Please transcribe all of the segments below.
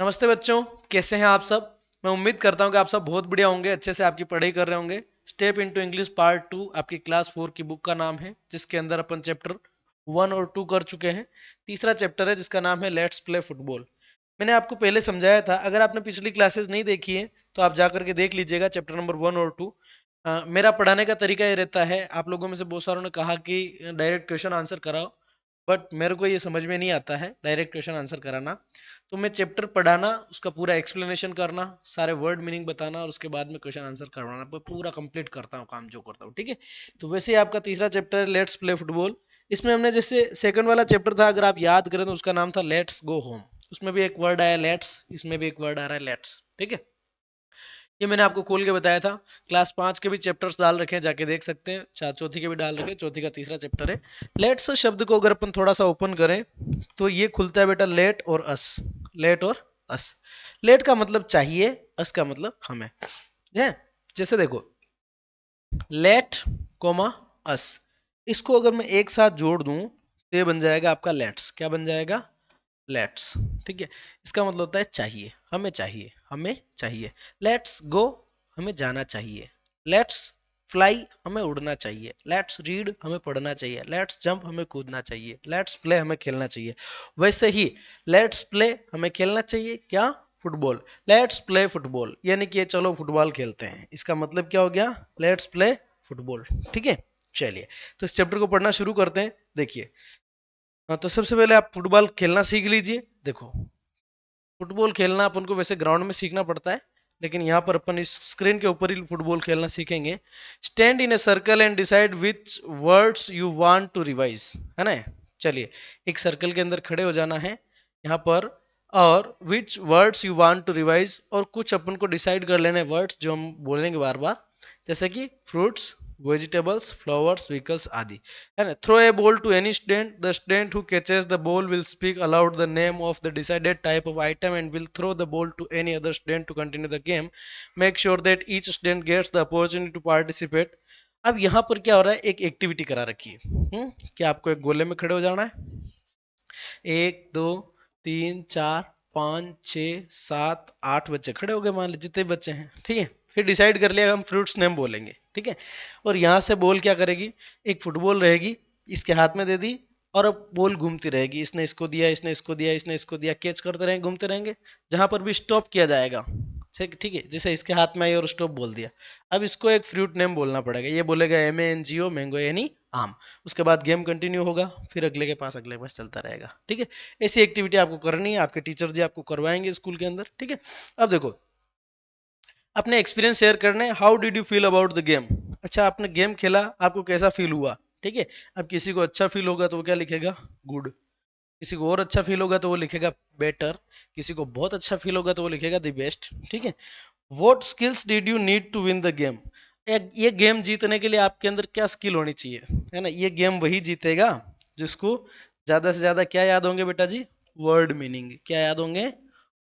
नमस्ते बच्चों, कैसे हैं आप सब। मैं उम्मीद करता हूं कि आप सब बहुत बढ़िया होंगे, अच्छे से आपकी पढ़ाई कर रहे होंगे। स्टेप इनटू इंग्लिश पार्ट 2 आपकी क्लास 4 की बुक का नाम है, जिसके अंदर अपन चैप्टर 1 और 2 कर चुके हैं। तीसरा चैप्टर है जिसका नाम है लेट्स प्ले फुटबॉल। मैंने आपको पहले समझाया था, अगर आपने पिछली क्लासेस नहीं देखी है तो आप जा करके देख लीजिएगा चैप्टर नंबर 1 और 2। मेरा पढ़ाने का तरीका ये रहता है, आप लोगों में से बहुत सारों ने कहा कि डायरेक्ट क्वेश्चन आंसर कराओ, बट मेरे को ये समझ में नहीं आता है डायरेक्ट क्वेश्चन आंसर कराना। तो मैं चैप्टर पढ़ाना, उसका पूरा एक्सप्लेनेशन करना, सारे वर्ड मीनिंग बताना और उसके बाद में क्वेश्चन आंसर करवाना, पूरा कंप्लीट करता हूँ काम जो करता हूँ, ठीक है। तो वैसे ही आपका तीसरा चैप्टर है लेट्स प्ले फुटबॉल। इसमें हमने जैसे सेकंड वाला चैप्टर था, अगर आप याद करें तो उसका नाम था लेट्स गो होम। उसमें भी एक वर्ड आया लेट्स, इसमें भी एक वर्ड आ रहा है लेट्स, ठीक है। ये मैंने आपको खोल के बताया था। क्लास 5 के भी चैप्टर्स डाल रखे हैं, जाके देख सकते हैं। चौथी के भी डाल रखे हैं, चौथी का तीसरा चैप्टर है। लेट्स शब्द को अगर अपन थोड़ा सा ओपन करें तो ये खुलता है बेटा लेट और अस। लेट और अस। लेट का मतलब चाहिए, अस का मतलब हमें है। जैसे देखो, लेट कोमा अस, इसको अगर मैं एक साथ जोड़ दूं तो ये बन जाएगा आपका लेट्स। क्या बन जाएगा? लेट्स, ठीक है। इसका मतलब होता है चाहिए, हमें चाहिए, हमें चाहिए। लेट्स गो, हमें जाना चाहिए। लेट्स फ्लाई, हमें उड़ना चाहिए। लेट्स रीड, हमें पढ़ना चाहिए। लेट्स जंप, हमें कूदना चाहिए। लेट्स प्ले, हमें खेलना चाहिए। वैसे ही लेट्स प्ले, हमें खेलना चाहिए क्या? फुटबॉल। लेट्स प्ले फुटबॉल, यानी कि चलो फुटबॉल खेलते हैं, इसका मतलब क्या हो गया? लेट्स प्ले फुटबॉल, ठीक है। चलिए, तो इस चैप्टर को पढ़ना शुरू करते हैं। देखिए, हाँ, तो सबसे पहले आप फुटबॉल खेलना सीख लीजिए। देखो, फुटबॉल खेलना अपन को वैसे ग्राउंड में सीखना पड़ता है, लेकिन यहाँ पर अपन इस स्क्रीन के ऊपर ही फुटबॉल खेलना सीखेंगे। Stand in a circle and decide which words you want to revise, है ना। चलिए, एक सर्कल के अंदर खड़े हो जाना है यहाँ पर, और which words you want to revise, और कुछ अपन को डिसाइड कर लेने वर्ड्स जो हम बोलेंगे बार बार, जैसे कि फ्रूट्स, वेजिटेबल्स, फ्लावर्स, व्हीकल्स आदि, है ना। Throw a ball to any student, the student who catches the ball will speak aloud the name of the decided type of item and will throw the ball to any other student to continue the game. Make sure that each student gets the opportunity to participate. अब यहाँ पर क्या हो रहा है, एक activity करा रखी है। कि आपको एक गोले में खड़े हो जाना है। 1 2 3 4 5 6 7 8 बच्चे खड़े हो गए, मान लीजिए जितने बच्चे हैं, ठीक है। फिर डिसाइड कर लिया हम फ्रूट्स नेम बोलेंगे, ठीक है। और यहाँ से बॉल क्या करेगी, एक फुटबॉल रहेगी, इसके हाथ में दे दी, और अब बॉल घूमती रहेगी। इसने इसको दिया, इसने इसको दिया, इसने इसको दिया, कैच करते रहेंगे, घूमते रहेंगे। जहां पर भी स्टॉप किया जाएगा, ठीक ठीक है, जैसे इसके हाथ में आई और स्टॉप बोल दिया। अब इसको एक फ्रूट नेम बोलना पड़ेगा। ये बोलेगा MANGO, मैंगो यानी आम। उसके बाद गेम कंटिन्यू होगा, फिर अगले के पास अगले के पास चलता रहेगा, ठीक है। ऐसी एक्टिविटी आपको करनी है, आपके टीचर जी आपको करवाएंगे स्कूल के अंदर, ठीक है। अब देखो, अपने एक्सपीरियंस शेयर करने। How did you feel about the game? अच्छा, आपने गेम खेला, आपको कैसा फील हुआ, ठीक है। अब किसी को अच्छा फील होगा तो वो क्या लिखेगा? गुड। किसी को और अच्छा फील होगा तो वो लिखेगा बेटर। किसी को बहुत अच्छा फील होगा तो वो लिखेगा द बेस्ट, ठीक है। What skills did you need to win the game? ये गेम जीतने के लिए आपके अंदर क्या स्किल होनी चाहिए, है ना। ये गेम वही जीतेगा जिसको ज्यादा से ज्यादा क्या याद होंगे बेटा जी? Word meaning. क्या याद होंगे?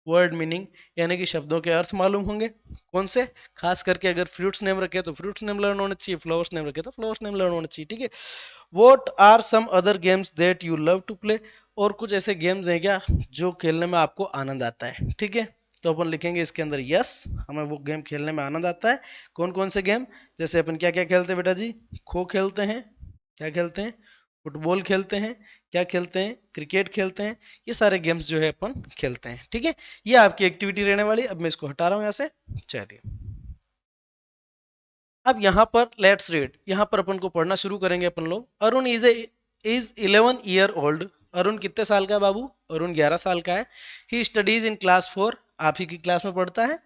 वर्ड मीनिंग, यानी कि शब्दों के अर्थ मालूम होंगे। कौन से? खास करके अगर फ्रूट्स नेम रखे तो फ्रूट्स नेम लर्न होने चाहिए, फ्लावर्स नेम रखे तो फ्लावर्स नेम लर्न होने चाहिए, ठीक है। What are some other games that you love to play? और कुछ ऐसे गेम्स हैं क्या जो खेलने में आपको आनंद आता है, ठीक है। तो अपन लिखेंगे इसके अंदर यस, हमें वो गेम खेलने में आनंद आता है। कौन कौन से गेम? जैसे अपन क्या क्या खेलते हैं बेटा जी? खो खेलते हैं, क्या खेलते हैं? फुटबॉल खेलते हैं, क्या खेलते हैं? क्रिकेट खेलते हैं। ये सारे गेम्स जो है अपन खेलते हैं, ठीक है। ये आपकी एक्टिविटी रहने वाली है। अब मैं इसको हटा रहा हूँ यहाँ से। चलिए, अब यहाँ पर लेट्स रीड, यहाँ पर अपन को पढ़ना शुरू करेंगे अपन लोग। Arun is 11 year old। Arun कितने साल का है बाबू? अरुण 11 साल का है। ही स्टडीज इन क्लास 4, आप ही की क्लास में पढ़ता है।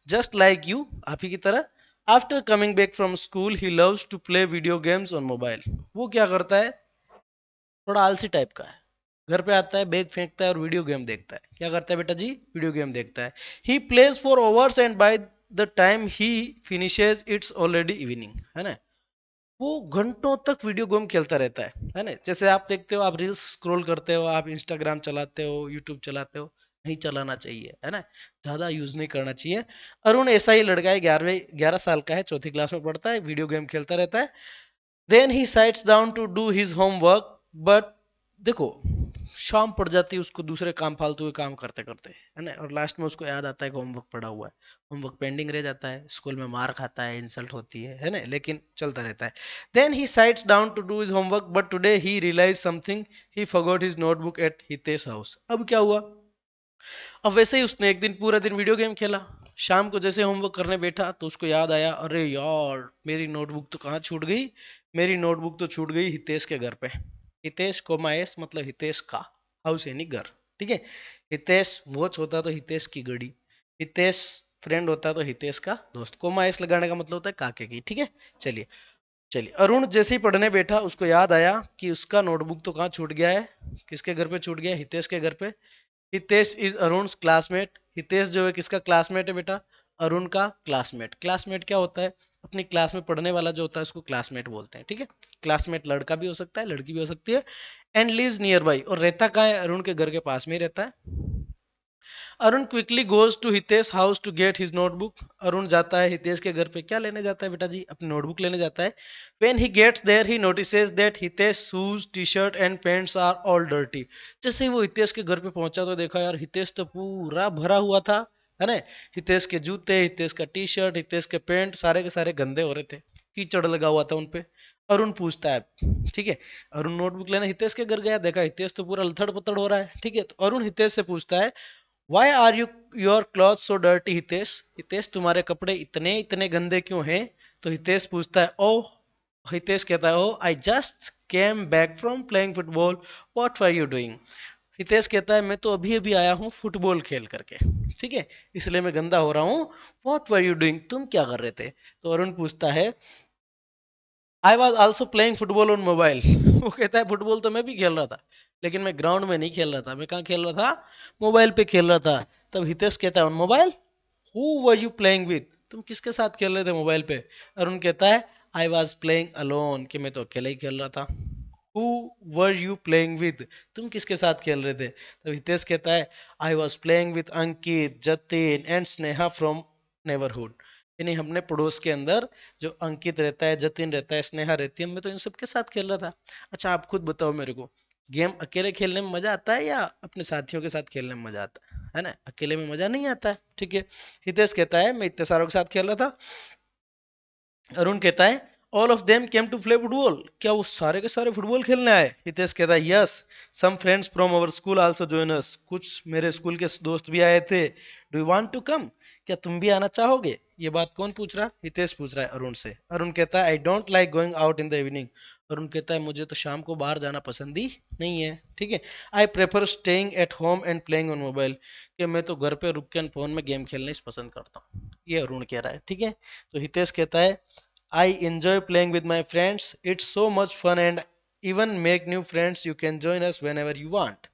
जस्ट लाइक यू, आप ही की तरह। After coming back from school he loves to play video games on mobile. वो क्या करता है? थोड़ा आलसी टाइप का है। घर पे आता है, बैग फेंकता है और वीडियो गेम देखता है। क्या करता है बेटा जी? वीडियो गेम देखता है। He plays for overs and by the time he finishes it's already evening, है ना। वो घंटों तक वीडियो गेम खेलता रहता है ना। जैसे आप देखते हो, आप रील्स स्क्रॉल करते हो, आप इंस्टाग्राम चलाते हो, यूट्यूब चलाते हो, नहीं चलाना चाहिए, है ना। ज्यादा यूज नहीं करना चाहिए। अरुण ऐसा ही लड़का है, 11 साल का है, चौथी क्लास में पढ़ता है, वीडियो गेम खेलता रहता है। Then he sits down to do his homework, but देखो, शाम पड़ जाती है उसको दूसरे काम, फालतू के काम करते करते, है ना, और लास्ट में उसको याद आता है कि होमवर्क पड़ा हुआ है, होमवर्क पेंडिंग रह जाता है, स्कूल में मार खाता है, इंसल्ट होती है ना, लेकिन चलता रहता है। Then he sits down to do his homework but today he realise something, he forgot his notebook at Hitesh house. अब क्या हुआ? अब वैसे ही उसने एक दिन पूरा दिन वीडियो गेम खेला, शाम को जैसे होमवर्क करने बैठा तो उसको याद आया, अरे यार मेरी नोटबुक तो कहाँ छूट गई, मेरी नोटबुक तो छूट गई हितेश के घर पे। हितेश कोमा एस मतलब हितेश का, हाउस यानी घर, ठीक है। हितेश वॉच होता तो हितेश की घड़ी, हितेश फ्रेंड होता तो हितेश का दोस्त, कोमा एस लगाने का मतलब होता है काके की, ठीक है। चलिए, चलिए अरुण जैसे ही पढ़ने बैठा उसको याद आया कि उसका नोटबुक तो कहाँ छूट गया है, किसके घर पे छूट गया, हितेश के घर पे। हितेश इज अरुण क्लासमेट, हितेश जो है किसका क्लासमेट है बेटा, अरुण का क्लासमेट। क्लासमेट क्या होता है, अपनी क्लास में पढ़ने वाला जो होता है उसको क्लासमेट बोलते हैं, ठीक है। क्लासमेट लड़का भी हो सकता है, लड़की भी हो सकती है। एंड लिव्स नियर बाई, और रहता कहाँ है, अरुण के घर के पास में ही रहता है। Arun quickly goes to Hitesh house to get his notebook, Arun जाता है हितेश के घर पे, क्या लेने जाता है बेटा जी, अपनी नोटबुक लेने जाता है। When he gets there he notices that Hitesh shoes T shirt and pants are all dirty. जैसे ही वो हितेश के घर पे पहुंचा तो देखा यार हितेश तो पूरा भरा हुआ था, है ना। हितेश के जूते, हितेश का टी शर्ट, हितेश के पैंट सारे के सारे गंदे हो रहे थे, कीचड़ लगा हुआ था उनपे। अरुण पूछता है, ठीक है, अरुण नोटबुक लेने हितेश के घर गया, देखा हितेश तो पूरा लथड़ पथड़ हो रहा है, ठीक है। तो अरुण हितेश से पूछता है, why are you your cloth so dirty Hitesh, Hitesh तुम्हारे कपड़े इतने इतने गंदे क्यों हैं। तो हितेश पूछता है, ओ, हितेश कहता है, oh I just came back from playing football, what are you doing. Hitesh कहता है मैं तो अभी अभी आया हूँ फुटबॉल खेल करके, ठीक है, इसलिए मैं गंदा हो रहा हूँ। व्हाट आर यू डूइंग, तुम क्या कर रहे थे। तो अरुण पूछता है, I was also playing football on mobile. वो कहता है फुटबॉल तो मैं भी खेल रहा था, लेकिन मैं ग्राउंड में नहीं खेल रहा था, मैं कहाँ खेल रहा था, मोबाइल पे खेल रहा था। तब हितेश कहता है, on mobile, who were you playing with, तुम किसके साथ खेल रहे थे मोबाइल पे। अरुण कहता है, आई वॉज प्लेइंग अलोन, कि मैं तो अकेले ही खेल रहा था। Who were you playing with, तुम किसके साथ खेल रहे थे। तब हितेश कहता है, I was playing with Ankit, Jatin and Sneha from neighbourhood, यानी हमने पड़ोस के अंदर जो अंकित रहता है, जतिन रहता है, स्नेहा रहती है, मैं तो इन सब के साथ खेल रहा था। अच्छा आप खुद बताओ मेरे को, गेम अकेले खेलने में मजा आता है या अपने साथियों के साथ खेलने में मजा आता है ना, अकेले में मजा नहीं आता है, ठीक है। हितेश कहता है मैं इतने सारों के साथ खेल रहा था। अरुण कहता है, all of them came to play football, क्या वो सारे के सारे फुटबॉल खेलने आए। हितेश कहता है, yes, some friends from our school also join us, कुछ मेरे स्कूल के दोस्त भी आए थे। Do you want to come, क्या तुम भी आना चाहोगे। ये बात कौन पूछ रहा है, हितेश पूछ रहा है अरुण से। अरुण कहता है, I don't like going out in the evening, Arun कहता है मुझे तो शाम को बाहर जाना पसंद ही नहीं है, ठीक है। I prefer staying at home and playing on mobile, कि मैं तो घर पे रुक के फोन में गेम खेलना ही पसंद करता हूँ, ये अरुण कह रहा है, ठीक है। तो हितेश कहता है, I enjoy playing with my friends. It's so much fun and even make new friends. You can join us whenever you want.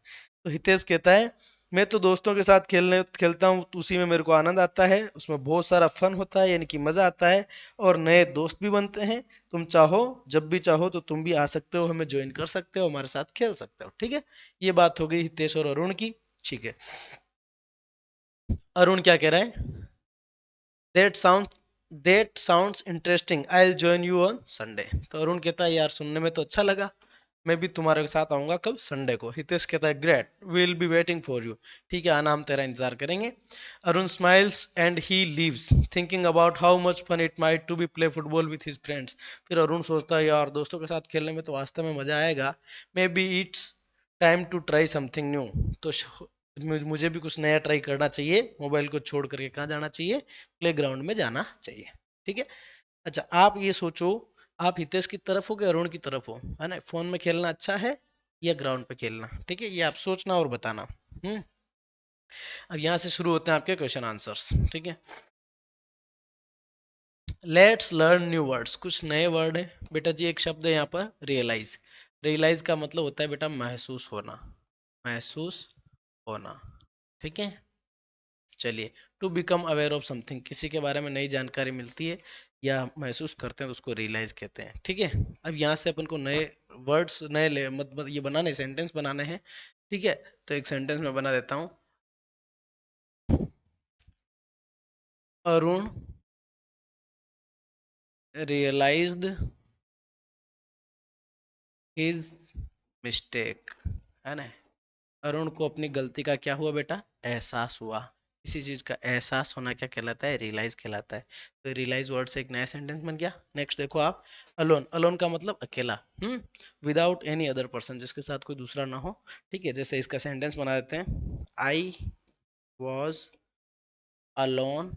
तो हितेश कहता है, मैं तो दोस्तों के साथ खेलता हूँ तो उसी में मेरे को आनंद आता है, उसमें बहुत सारा फन होता है, यानी कि मज़ा आता है, और नए दोस्त भी बनते हैं। तुम चाहो, जब भी चाहो तो तुम भी आ सकते हो, हमें ज्वाइन कर सकते हो, हमारे साथ खेल सकते हो, ठीक है। ये बात हो गई हितेश और अरुण की, ठीक है। अरुण क्या कह रहा है, that sound that sounds interesting, I will join you on Sunday. तो अरुण कहता है यार सुनने में तो अच्छा लगा, मैं भी तुम्हारे साथ आऊंगा कब, संडे को। हितेश कहता है, great, will be waiting for you, ठीक है, आना, हम तेरा इंतजार करेंगे। Arun smiles and he leaves thinking about how much fun it might to be play football with his friends. फिर अरुण सोचता है यार दोस्तों के साथ खेलने में तो वास्तव में मजा आएगा, maybe it's time to try something new. तो मुझे भी कुछ नया ट्राई करना चाहिए, मोबाइल को छोड़ करके कहाँ जाना चाहिए, प्ले ग्राउंड में जाना चाहिए, ठीक है। अच्छा आप ये सोचो, आप हितेश की तरफ हो कि अरुण की तरफ हो, है ना, फोन में खेलना अच्छा है या ग्राउंड पे खेलना, ठीक है, ये आप सोचना और बताना। हम्म। अब यहाँ से शुरू होते हैं आपके क्वेश्चन आंसर्स, ठीक है। लेट्स लर्न न्यू वर्ड्स, कुछ नए वर्ड है बेटा जी। एक शब्द है यहाँ पर, रियलाइज। रियलाइज का मतलब होता है बेटा महसूस होना, महसूस होना, ठीक है। चलिए, to become aware of something, किसी के बारे में नई जानकारी मिलती है या महसूस करते हैं तो उसको रियलाइज कहते हैं, ठीक है। अब यहाँ से अपन को नए वर्ड्स, नए मतलब ये बनाने, सेंटेंस बनाने हैं, ठीक है। तो एक सेंटेंस में बना देता हूँ, अरुण रियलाइज्ड हिज मिस्टेक, है ना। अरुण को अपनी गलती का क्या हुआ बेटा, एहसास हुआ। किसी चीज का एहसास होना क्या कहलाता है, रियलाइज कहलाता है। तो रियलाइज वर्ड से एक नया सेंटेंस बन गया। नेक्स्ट देखो आप, अलोन, अलोन का मतलब अकेला, विदाउट एनी अदर पर्सन, जिसके साथ कोई दूसरा ना हो। ठीक है, जैसे इसका सेंटेंस बना देते हैं, I was alone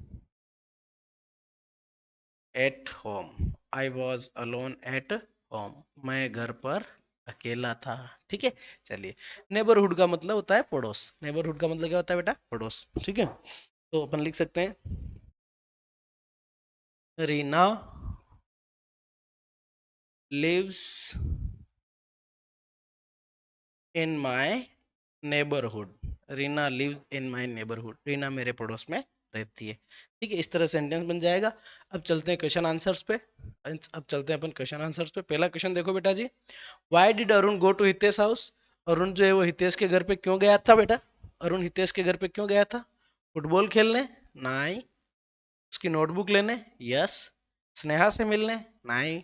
at home, I was alone at home, मैं घर पर अकेला था। ठीक है, चलिए। नेबरहुड का मतलब होता है पड़ोस, नेबरहुड का मतलब क्या होता है बेटा, पड़ोस। ठीक है, तो अपन लिख सकते हैं, Reena lives in my neighbourhood, Reena lives in my neighbourhood, Reena मेरे पड़ोस में रहती है। ठीक है, इस तरह सेंटेंस बन जाएगा। अब चलते हैं क्वेश्चन आंसर्स पे। अब चलते हैं अपन क्वेश्चन आंसर्स पे। पहला क्वेश्चन देखो बेटा जी, why did Arun go to Hitesh house, Arun जो है वो हितेश के घर पे क्यों गया था बेटा, अरुण हितेश के घर पे क्यों गया था, फुटबॉल खेलने, नहीं, उसकी नोटबुक लेने, यस, स्नेहा से मिलने, नहीं,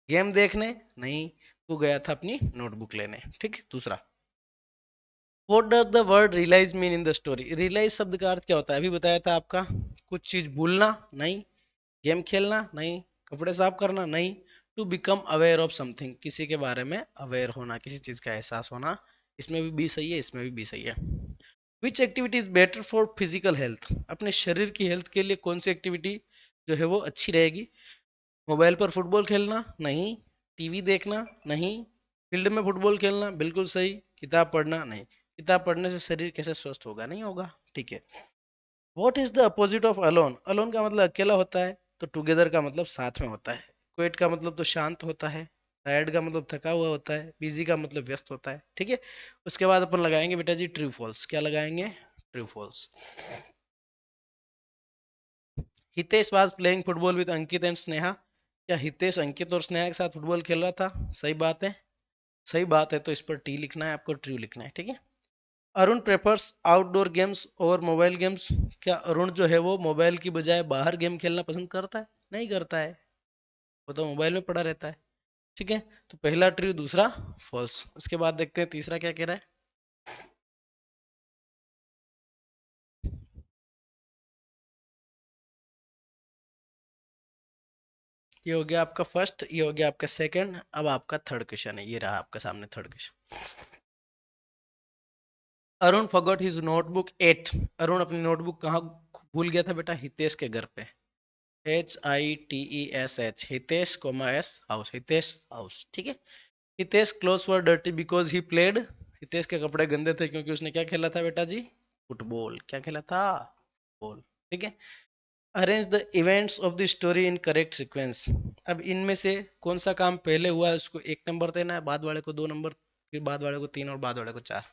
गेम देखने, नहीं, वो गया था अपनी नोटबुक लेने। ठीक है, दूसरा, what does the word realise mean in the story, realise शब्द का अर्थ क्या होता है, अभी बताया था आपका, कुछ चीज भूलना, नहीं, गेम खेलना, नहीं, कपड़े साफ करना, नहीं, to become aware of something, किसी के बारे में अवेयर होना, किसी चीज का एहसास होना। इसमें भी बी सही है, इसमें भी बी सही है। Which activity is better for physical health, अपने शरीर की हेल्थ के लिए कौन सी एक्टिविटी जो है वो अच्छी रहेगी, मोबाइल पर फुटबॉल खेलना, नहीं, टीवी देखना, नहीं, फील्ड में फुटबॉल खेलना, बिल्कुल सही, किताब पढ़ना, नहीं, किताब पढ़ने से शरीर कैसे स्वस्थ होगा, नहीं होगा। ठीक है, what is the opposite of alone, alone का मतलब अकेला होता है, तो टुगेदर का मतलब साथ में होता है, क्विट का मतलब तो शांत होता है, टायर्ड का मतलब थका हुआ होता है, बिजी का मतलब व्यस्त होता है। ठीक है, उसके बाद अपन लगाएंगे बेटा जी ट्रू फॉल्स, क्या लगाएंगे, true false. Hitesh was playing football with Ankit and Sneha, क्या हितेश अंकित और स्नेहा के साथ फुटबॉल खेल रहा था, सही बात है, सही बात है, तो इस पर टी लिखना है आपको, ट्रू लिखना है। ठीक है, अरुण प्रेफर्स आउटडोर गेम्स और मोबाइल गेम्स, क्या अरुण जो है वो मोबाइल की बजाय बाहर गेम खेलना पसंद करता है, नहीं करता है, वो तो मोबाइल में पड़ा रहता है। ठीक है, तो पहला ट्रू, दूसरा फॉल्स। उसके बाद देखते हैं तीसरा क्या कह रहा है। ये हो गया आपका फर्स्ट, ये हो गया आपका सेकंड, अब आपका थर्ड क्वेश्चन है, ये रहा आपका सामने third question. Arun forgot his notebook at, Arun अपनी नोटबुक कहाँ भूल गया था बेटा, हितेश के घर पे, HITESH, Hitesh comma S house, Hitesh house. ठीक है, Hitesh clothes were dirty because he played, Hitesh के कपड़े गंदे थे क्योंकि उसने क्या खेला था बेटा जी, फुटबॉल, क्या खेला था, फुटबॉल। ठीक है, arrange the events of the story in correct sequence, अब इनमें से कौन सा काम पहले हुआ है उसको एक नंबर देना है, बाद वाले को दो नंबर, फिर बाद वाले को तीन और बाद वाले को चार।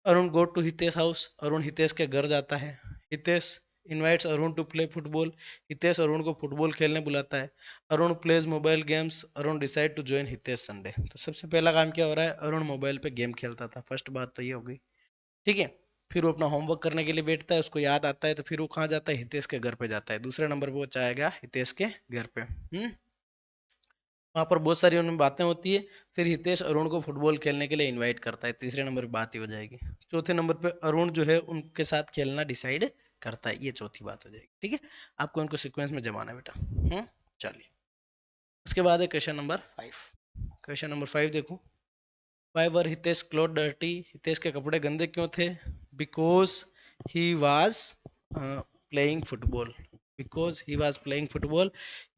Arun go to Hitesh house, Arun Hitesh के घर जाता है, Hitesh invites Arun to play football, Hitesh Arun को फुटबॉल खेलने बुलाता है, Arun plays mobile games, Arun decide to join Hitesh Sunday. तो सबसे पहला काम क्या हो रहा है, अरुण मोबाइल पे गेम खेलता था, फर्स्ट बात तो ये हो गई। ठीक है, फिर वो अपना होमवर्क करने के लिए बैठता है, उसको याद आता है, तो फिर वो कहाँ जाता है, हितेश के घर पे जाता है, दूसरे नंबर पे वो जाएगा हितेश के घर पे। वहाँ पर बहुत सारी उनमें बातें होती है, फिर हितेश अरुण को फुटबॉल खेलने के लिए इनवाइट करता है, तीसरे नंबर पे बात ही हो जाएगी। चौथे नंबर पे अरुण जो है उनके साथ खेलना डिसाइड करता है, ये चौथी बात हो जाएगी। ठीक है, आपको इनको सीक्वेंस में जमाना है बेटा। चलिए, उसके बाद है क्वेश्चन नंबर 5। क्वेश्चन नंबर 5 देखो, why were Hitesh cloth dirty, Hitesh के कपड़े गंदे क्यों थे, because he was playing football, because he was playing football,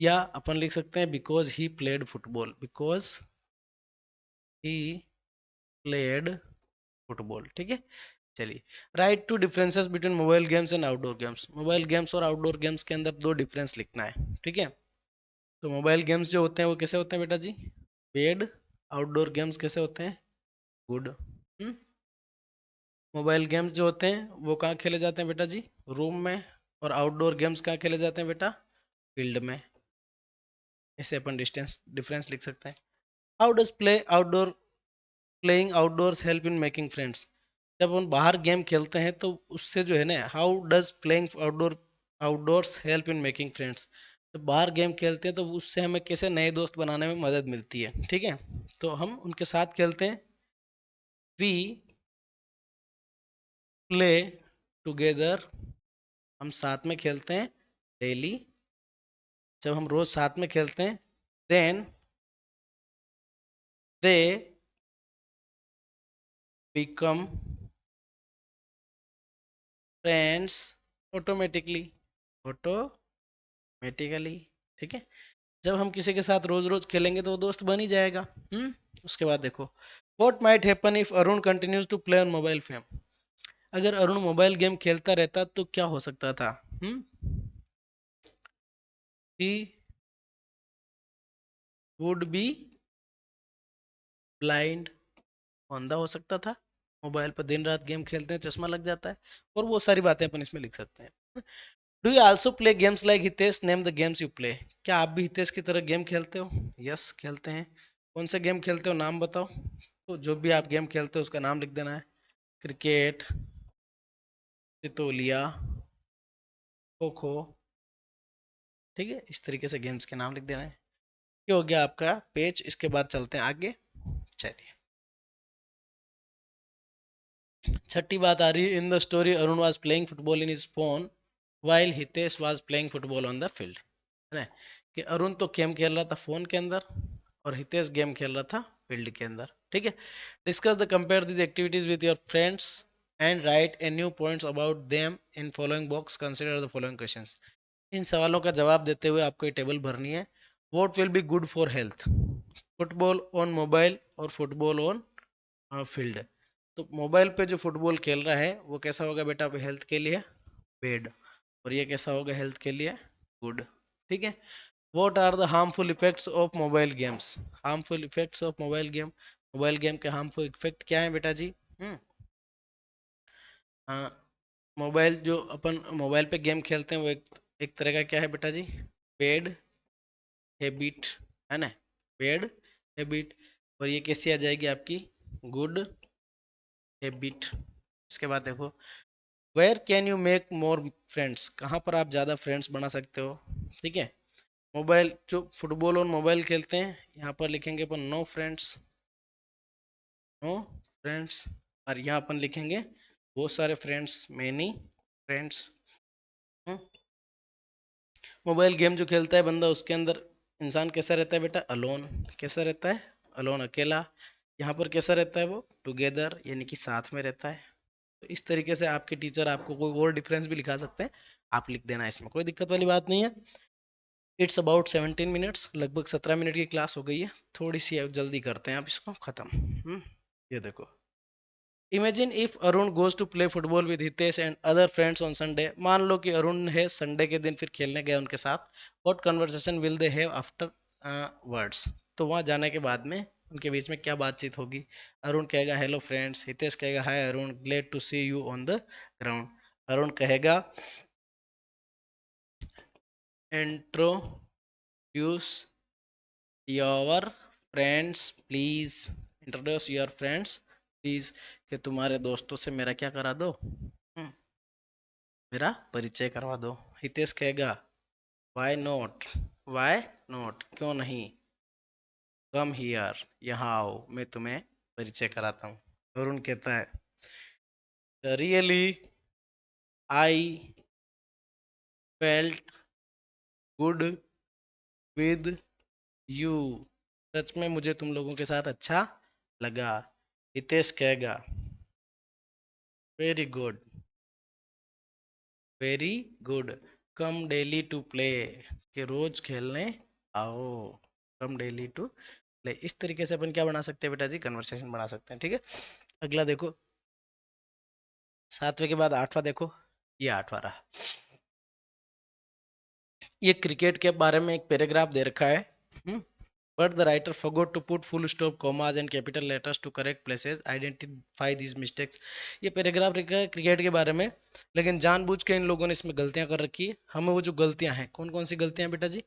या अपन लिख सकते हैं because he played football, because he played football. ठीक है, चलिए, write two differences between mobile games and outdoor games, mobile games और आउटडोर गेम्स के अंदर दो डिफरेंस लिखना है। ठीक है, तो मोबाइल गेम्स जो होते हैं वो कैसे होते हैं बेटा जी, बेड, आउटडोर गेम्स कैसे होते हैं, गुड। मोबाइल गेम्स जो होते हैं वो कहाँ खेले जाते हैं बेटा जी, रूम में, और आउटडोर गेम्स कहाँ खेले जाते हैं बेटा, फील्ड में। इसे अपन डिस्टेंस डिफरेंस लिख सकते हैं। How does play outdoor, playing outdoors help in making friends, जब हम बाहर गेम खेलते हैं तो उससे जो है ना, how does playing outdoor outdoors help in making friends, जब बाहर गेम खेलते हैं तो उससे हमें कैसे नए दोस्त बनाने में मदद मिलती है। ठीक है, तो हम उनके साथ खेलते हैं, वी प्ले टुगेदर, हम साथ में खेलते हैं डेली, जब हम रोज साथ में खेलते हैं, then they become friends automatically, automatically, ठीक है। जब हम किसी के साथ रोज रोज खेलेंगे तो वो दोस्त बन ही जाएगा। उसके बाद देखो, what might happen if Arun continues to play on mobile fame, अगर अरुण मोबाइल गेम खेलता रहता तो क्या हो सकता था? ही वुड बी ब्लाइंड, अंधा हो सकता था, मोबाइल पर दिन रात गेम खेलते हैं चश्मा लग जाता है, और वो सारी बातें अपन इसमें लिख सकते हैं। Do you also play games like Hitesh, name the games you play, क्या आप भी हितेश की तरह गेम खेलते हो? यस, खेलते हैं। कौन से गेम खेलते हो, नाम बताओ। तो जो भी आप गेम खेलते हो उसका नाम लिख देना है। क्रिकेट, तितोलिया, खो खो, ठीक है, इस तरीके से गेम्स के नाम लिख देना है। ये हो गया आपका पेज। इसके बाद चलते हैं आगे। चलिए, छठी बात आ रही है, इन the story Arun was playing football in his phone while Hitesh was playing football on the field, है ना, कि अरुण तो गेम खेल रहा था फोन के अंदर और हितेश गेम खेल रहा था फील्ड के अंदर, ठीक है। Discuss the compare this activities with your friends and write a new points about them in following box, consider the following questions, इन सवालों का जवाब देते हुए आपको ये टेबल भरनी है। What will be good for health, football on mobile और फुटबॉल ऑन फील्ड। तो मोबाइल पे जो फुटबॉल खेल रहा है वो कैसा होगा बेटा हेल्थ के लिए? बेड। और ये कैसा होगा हेल्थ के लिए? गुड, ठीक है। What are the harmful effects of mobile games, harmful effects of mobile game, mobile game के हार्मफुल इफेक्ट क्या है बेटा जी? हाँ, मोबाइल जो अपन मोबाइल पे गेम खेलते हैं वो एक तरह का क्या है बेटा जी? पेड हैबिट, है ना, पेड हैबिट। और ये कैसी आ जाएगी आपकी? Good habit. इसके बाद देखो, where can you make more friends, कहाँ पर आप ज़्यादा फ्रेंड्स बना सकते हो, ठीक है। मोबाइल जो फुटबॉल और मोबाइल खेलते हैं, यहाँ पर लिखेंगे अपन नो फ्रेंड्स, नो फ्रेंड्स। और यहाँ अपन लिखेंगे बहुत सारे friends, many friends. Mobile game जो खेलता है बंदा, उसके अंदर इंसान कैसा रहता है बेटा? अलोन, कैसा रहता है? अलोन, अकेला। यहाँ पर कैसा रहता है वो? टुगेदर, यानी कि साथ में रहता है। तो इस तरीके से आपके टीचर आपको कोई और डिफरेंस भी लिखा सकते हैं, आप लिख देना, इसमें कोई दिक्कत वाली बात नहीं है। इट्स अबाउट 17 मिनट्स, लगभग 17 मिनट की क्लास हो गई है, थोड़ी सी अब जल्दी करते हैं आप इसको खत्म। ये देखो, imagine if Arun goes to play football with Hitesh and other friends on Sunday, मान लो कि अरुण है संडे के दिन फिर खेलने गया उनके साथ, what conversation will they have after words, तो वहाँ जाने के बाद में उनके बीच में क्या बातचीत होगी? अरुण कहेगा हेलो फ्रेंड्स, हितेश कहेगा hi Arun, glad to see you on the ground. Arun कहेगा introduce your friends please, introduce your friends please, कि तुम्हारे दोस्तों से मेरा क्या करा दो? मेरा परिचय करवा दो। हितेश कहेगा वाई नॉट, वाई नॉट, क्यों नहीं? कम हियर, यहाँ आओ, मैं तुम्हें परिचय कराता हूँ। अरुण कहता है really I felt good with you, सच में मुझे तुम लोगों के साथ अच्छा लगा। हितेश कहेगा very good, very good, come daily to play, कि रोज खेलने आओ, कम डेली टू प्ले। इस तरीके से अपन क्या बना सकते हैं बेटा जी? कन्वर्सेशन बना सकते हैं, ठीक है। अगला देखो, 7वें के बाद 8वां देखो, ये 8वां रहा। ये क्रिकेट के बारे में एक पैराग्राफ दे रखा है, but the writer forgot to put full stop commas and capital letters to correct places, identify these mistakes। ये पैराग्राफ लिखा है क्रिकेट के बारे में, लेकिन जानबूझ के इन लोगों ने इसमें गलतियां कर रखी है। हमें वो जो गलतियां हैं, कौन कौन सी गलतियां बेटा जी?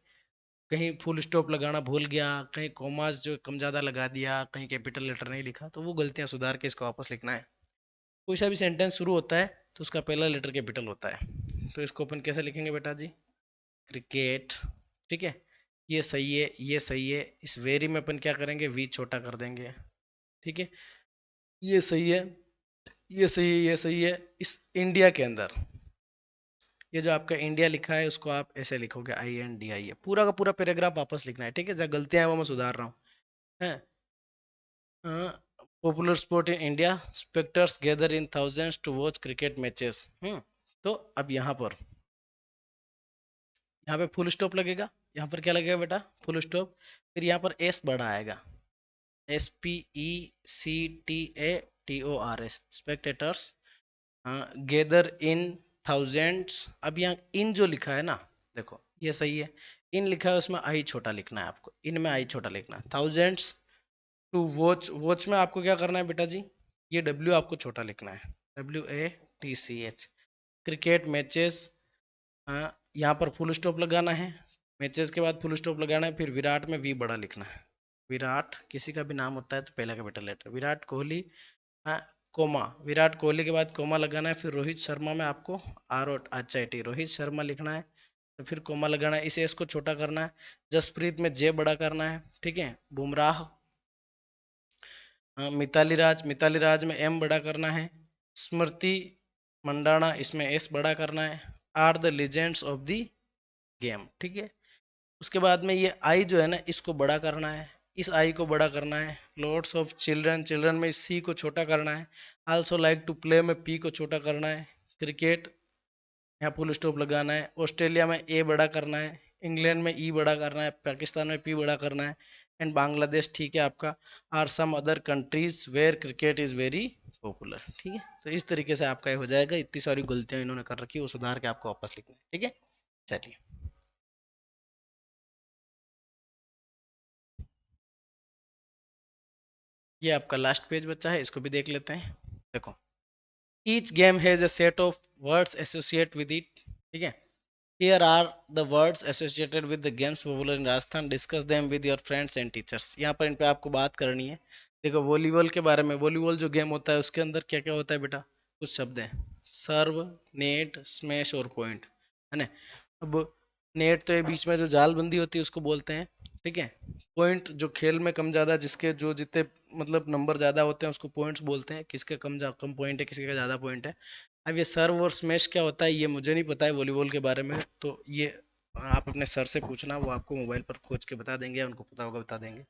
कहीं फुल स्टॉप लगाना भूल गया, कहीं कॉमास जो कम ज़्यादा लगा दिया, कहीं कैपिटल लेटर नहीं लिखा, तो वो गलतियां सुधार के इसको वापस लिखना है। कोई सा भी सेंटेंस शुरू होता है तो उसका पहला लेटर कैपिटल होता है, तो इसको अपन कैसे लिखेंगे बेटा जी? क्रिकेट, ठीक है, ये सही है, ये सही है। इस वेरी में अपन क्या करेंगे? वी छोटा कर देंगे, ठीक है, ये सही है। ये सही है, ये सही है। इस इंडिया के अंदर ये जो आपका इंडिया लिखा है उसको आप ऐसे लिखोगे, INDIA। पूरा का पूरा पैराग्राफ वापस लिखना है, ठीक है। जहाँ गलतियां हैं वो मैं सुधार रहा हूँ। है popular sport in India, spectators gather in thousands to watch cricket matches. तो अब यहाँ पे फुल स्टॉप लगेगा। यहाँ पर क्या लगेगा बेटा? Full stop. फिर यहाँ पर एस बड़ा आएगा, SPECTATORS, spectators gather in thousands. अब यहाँ इन जो लिखा है ना, देखो ये सही है। इन लिखा है उसमें आई छोटा लिखना है आपको, इन में आई छोटा लिखना है। थाउजेंड्स टू वॉच, वॉच में आपको क्या करना है बेटा जी? ये डब्ल्यू आपको छोटा लिखना है, WATCH। क्रिकेट मैचेस, यहाँ पर फुल स्टॉप लगाना है। मैचेस के बाद फुल स्टॉप लगाना है। फिर विराट में वी बड़ा लिखना है। विराट किसी का भी नाम होता है तो पहला कैपिटल लेटर, विराट कोहली। हाँ, कोमा, विराट कोहली के बाद कोमा लगाना है। फिर रोहित शर्मा में आपको ROHIT, रोहित शर्मा लिखना है। तो फिर कोमा लगाना है, इसे इसको छोटा करना है। जसप्रीत में जे बड़ा करना है, ठीक है। बुमराह, मिताली राज में एम बड़ा करना है। स्मृति मंडाना, इसमें एस बड़ा करना है। Are the legends of the game, ठीक है। उसके बाद में ये आई जो है ना, इसको बड़ा करना है, इस आई को बड़ा करना है। लॉट्स ऑफ चिल्ड्रन, चिल्ड्रन में सी को छोटा करना है। आल्सो लाइक टू प्ले में पी को छोटा करना है। क्रिकेट, यहाँ फुल स्टॉप लगाना है। ऑस्ट्रेलिया में ए बड़ा करना है। इंग्लैंड में ई बड़ा करना है। पाकिस्तान में पी बड़ा करना है। एंड बांग्लादेश, ठीक है आपका। Are some other countries where cricket is very popular, ठीक है। तो इस तरीके से आपका ये हो जाएगा। इतनी सारी गलतियाँ इन्होंने कर रखी है, वो सुधार के आपको वापस लिखना है, ठीक है। चलिए, ये आपका लास्ट पेज बचा है, इसको भी देख लेते हैं। देखो, each game has a set of words associate with it, ठीक है। Here are the words associated with the games popular in Rajasthan. Discuss them with your friends and teachers. यहाँ पर इन पे आपको बात करनी है। देखो, वॉलीबॉल के बारे में, वॉलीबॉल जो गेम होता है उसके अंदर क्या क्या होता है बेटा? कुछ शब्द हैं, सर्व, नेट, स्मैश और पॉइंट, है ना। अब नेट तो ये बीच में जो जालबंदी होती है उसको बोलते हैं, ठीक है। पॉइंट जो खेल में कम ज़्यादा, जिसके जो जितने मतलब नंबर ज़्यादा होते हैं उसको पॉइंट्स बोलते हैं। किसके कम पॉइंट है, किसी का ज़्यादा पॉइंट है। अब ये सर्व और स्मैश क्या होता है ये मुझे नहीं पता है वॉलीबॉल के बारे में, तो ये आप अपने सर से पूछना, वो आपको मोबाइल पर खोज के बता देंगे, उनको पता होगा बता देंगे।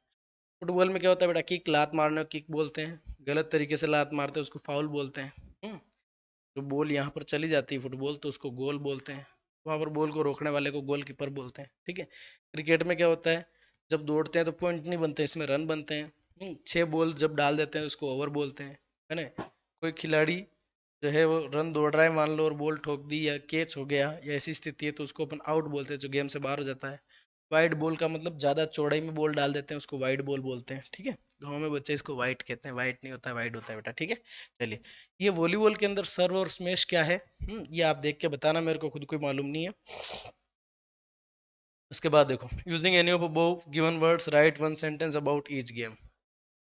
फुटबॉल में क्या होता है बेटा? किक, लात मारने को किक बोलते हैं। गलत तरीके से लात मारते हैं उसको फाउल बोलते हैं। जो बॉल यहाँ पर चली जाती है फुटबॉल, तो उसको गोल बोलते हैं। वहाँ पर बॉल को रोकने वाले को गोल कीपर बोलते हैं, ठीक है। क्रिकेट में क्या होता है? जब दौड़ते हैं तो पॉइंट नहीं बनते, इसमें रन बनते हैं। 6 बॉल जब डाल देते हैं उसको ओवर बोलते हैं, है ना। कोई खिलाड़ी जो है वो रन दौड़ रहा है मान लो, और बॉल ठोक दी या कैच हो गया या ऐसी स्थिति है, तो उसको अपन आउट बोलते हैं, जो गेम से बाहर हो जाता है। वाइड बॉल का मतलब ज़्यादा चौड़ाई में बॉल डाल देते हैं, उसको वाइड बॉल बोलते हैं, ठीक है। गाँव में बच्चे इसको वाइट कहते हैं, वाइट नहीं होता है, वाइड होता है बेटा, ठीक है। चलिए, ये वॉलीबॉल के अंदर सर्व और स्मैश क्या है, ये आप देख के बताना, मेरे को खुद कोई मालूम नहीं है। उसके बाद देखो, using any of above given words right one sentence about each game.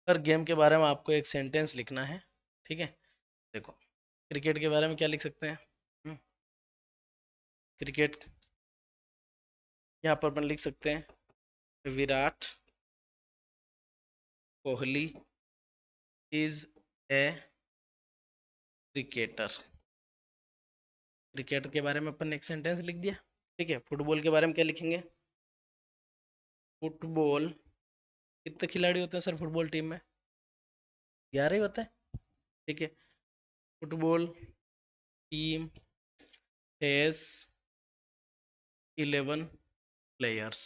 Her game के बारे में आपको एक सेंटेंस लिखना है, ठीक है। देखो, क्रिकेट के बारे में क्या लिख सकते हैं? क्रिकेट, यहाँ पर अपन लिख सकते हैं Virat Kohli is a cricketer. Cricket के बारे में अपन ने एक सेंटेंस लिख दिया, ठीक है। फुटबॉल के बारे में क्या लिखेंगे? फुटबॉल, कितने खिलाड़ी होते हैं सर फुटबॉल टीम में? 11 ही होता है, ठीक है। Football team has 11 players.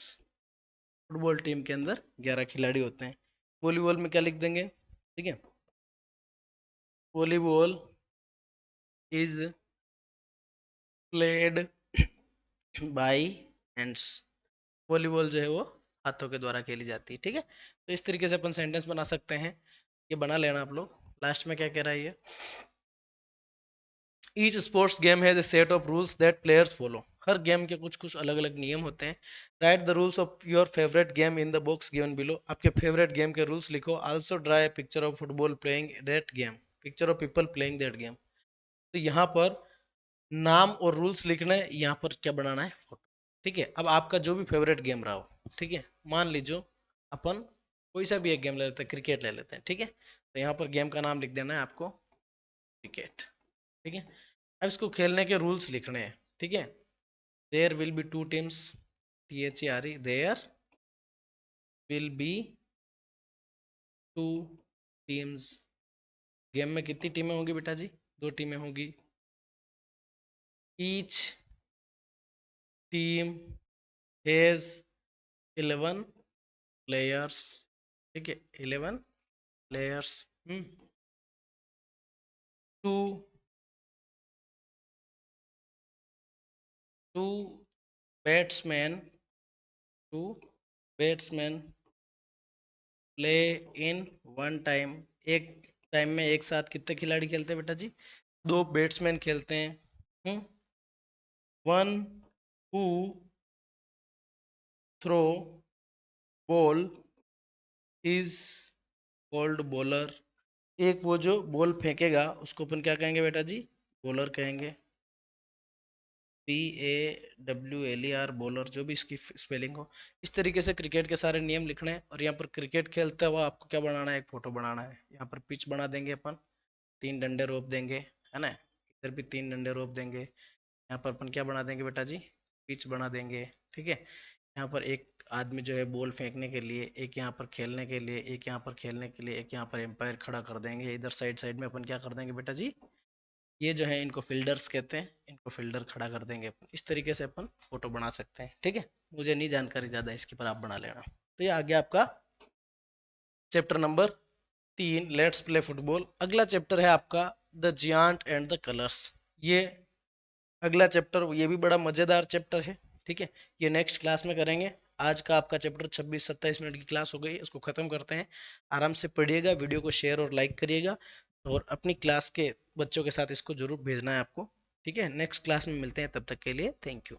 Football team के अंदर 11 खिलाड़ी होते हैं। वॉलीबॉल में क्या लिख देंगे? ठीक है, volleyball is played by hands. Volleyball जो है वो हाथों के द्वारा खेली जाती है, ठीक है। तो इस तरीके से अपन सेंटेंस बना सकते हैं, ये बना लेना आप लोग। लास्ट में क्या कह रहा है ये? Each sports game has a set of rules that players follow. Her game के कुछ कुछ अलग अलग नियम होते हैं। Right the rules of your favourite game in the box given below. आपके फेवरेट गेम के रूल्स लिखो। Also draw a picture of football playing that game, picture of people playing that game. तो यहाँ पर नाम और रूल्स लिखना है, यहाँ पर क्या बनाना है? फोटो, ठीक है। अब आपका जो भी फेवरेट गेम रहा हो, ठीक है, मान लीजिए अपन कोई सा भी एक गेम ले लेते हैं, क्रिकेट ले लेते हैं, ठीक है। तो यहाँ पर गेम का नाम लिख देना है आपको, क्रिकेट। ठीक है, अब इसको खेलने के रूल्स लिखने हैं। ठीक है, there will be two teams, THERE, there will be two teams. Game में कितनी टीमें होंगी बेटा जी? 2 टीमें होंगी। Each team has 11 players. ठीक है, 11 players. Two two batsmen two batsmen play in one time. एक टाइम में एक साथ कितने खिलाड़ी खेलते हैं बेटा जी? 2 बैट्समैन खेलते हैं। One who throw ball is called bowler. एक वो जो बॉल फेंकेगा उसको अपन क्या कहेंगे बेटा जी? बॉलर कहेंगे। BAWLER, बॉलर, जो भी इसकी स्पेलिंग हो। इस तरीके से क्रिकेट के सारे नियम लिखने हैं। और यहाँ पर क्रिकेट खेलते हुआ आपको क्या बनाना है? एक फोटो बनाना है। यहाँ पर पिच बना देंगे अपन, 3 डंडे रोप देंगे, है ना। इधर भी 3 डंडे रोप देंगे। यहाँ पर अपन क्या बना देंगे बेटा जी? पिच बना देंगे। ठीक है, यहाँ पर एक आदमी जो है बॉल फेंकने के लिए, एक यहाँ पर खेलने के लिए, एक यहाँ पर खेलने के लिए, एक यहाँ पर एम्पायर खड़ा कर देंगे। इधर साइड साइड में अपन क्या कर देंगे बेटा जी? ये जो है इनको फील्डर्स कहते हैं, इनको फील्डर खड़ा कर देंगे अपन। इस तरीके से अपन फोटो बना सकते हैं। ठीक है, मुझे नहीं जानकारी ज़्यादा इसकी, पर आप बना लेना। तो ये आ गया आपका chapter number 3, let's play football. अगला चैप्टर है आपका the giant and the colours. ये अगला चैप्टर, ये भी बड़ा मज़ेदार चैप्टर है। ठीक है, ये नेक्स्ट क्लास में करेंगे। आज का आपका चैप्टर 26-27 मिनट की क्लास हो गई, इसको ख़त्म करते हैं। आराम से पढ़िएगा, वीडियो को शेयर और लाइक करिएगा, और अपनी क्लास के बच्चों के साथ इसको जरूर भेजना है आपको। ठीक है, नेक्स्ट क्लास में मिलते हैं, तब तक के लिए थैंक यू।